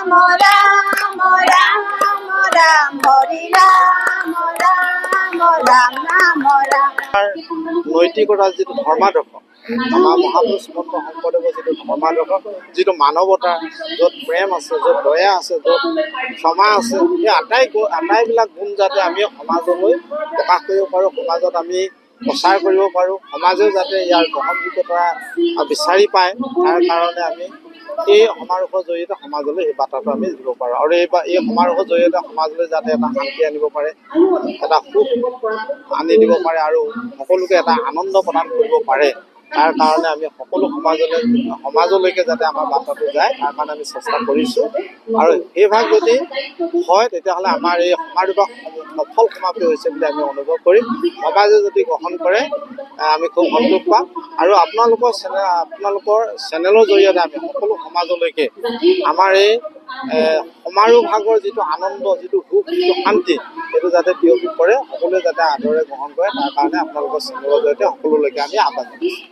ৰাম ৰাম ৰাম ৰাম হৰি ৰাম ৰাম ৰাম নাম ৰাম। নৈতিকতা যিটো ধৰ্মাদৰ্শ, আমাৰ মহাপুৰুষ শ্ৰীমন্ত শংকৰদেৱৰ যিটো ধৰ্মাদৰ্শ, যিটো মানৱতা, য'ত প্ৰেম আছে, য'ত দয়া আছে, য'ত ক্ষমা আছে, সেই আটাইবিলাক গুণ যাতে আমি সমাজলৈ প্ৰকাশ কৰিব পাৰোঁ, সমাজত আমি প্ৰচাৰ কৰিব পাৰোঁ, সমাজেও যাতে ইয়াৰ গ্ৰহণযোগ্যতা বিচাৰি পায়, তাৰ কাৰণে আমি এই সমাৰোহৰ জৰিয়তে সমাজলৈ এই বাৰ্তাটো আমি দিব পাৰোঁ। আৰু এই সমাৰোহৰ জৰিয়তে সমাজলৈ যাতে এটা শান্তি আনিব পাৰে, এটা সুখ আনি দিব পাৰে আৰু সকলোকে এটা আনন্দ প্ৰদান কৰিব পাৰে, তাৰ কাৰণে আমি সকলো সমাজলৈকে যাতে আমাৰ বাৰ্তাটো যায়, তাৰ কাৰণে আমি চেষ্টা কৰিছোঁ। আৰু সেই ভাগ যদি হয় তেতিয়াহ'লে আমাৰ এই সমাৰোহ সফল সমাপ্তি হৈছে বুলি আমি অনুভৱ কৰিম। সমাজে যদি গ্ৰহণ কৰে আমি খুব সন্তোষ পাম। আৰু আপোনালোকৰ চেনেলৰ জৰিয়তে আমি সকলো সমাজলৈকে আমাৰ এই সমাৰোহ ভাগৰ যিটো আনন্দ, যিটো সুখ, যিটো শান্তি, সেইটো যাতে বিয়পি পৰে, সকলোৱে যাতে আদৰে গ্ৰহণ কৰে, তাৰ কাৰণে আপোনালোকৰ চেনেলৰ জৰিয়তে সকলোলৈকে আমি আহ্বান জনাইছোঁ।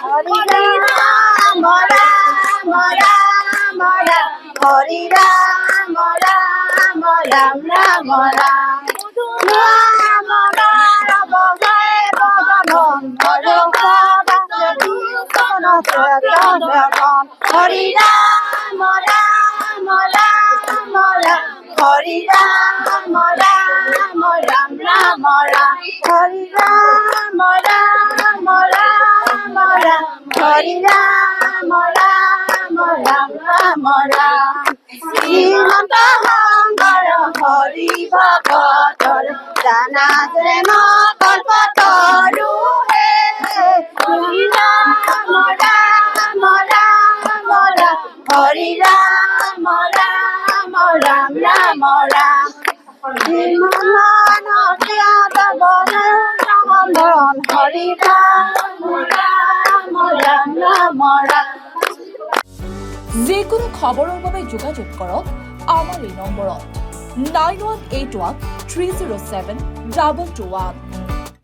হৰি ৰাম ৰাম ৰাম ৰাম হৰি ৰাম ৰাম ৰাম ৰাম ৰাম ৰাম ৰাম জয় ভগৱান হৰি ৰাম ৰাম ৰাম ৰাম হৰি ৰাম ৰাম ৰাম ৰাম ৰাম হৰি ৰাম ৰাম ৰাম ৰাম হৰি ৰাম ৰাম ৰাম ৰাম ৰাম শ্ৰীমন্ত শংকৰ হৰি ভকতৰ জানা যেন কল্পতৰু হে হৰি ৰাম ৰাম ৰাম ৰাম হৰি ৰাম ৰাম ৰাম ৰাম ৰাম হৰি ৰাম ৰাম ৰাম ৰাম ৰাম। যিকোনো খবৰৰ বাবে যোগাযোগ কৰক আমাৰ এই নম্বৰত 9181 307 221।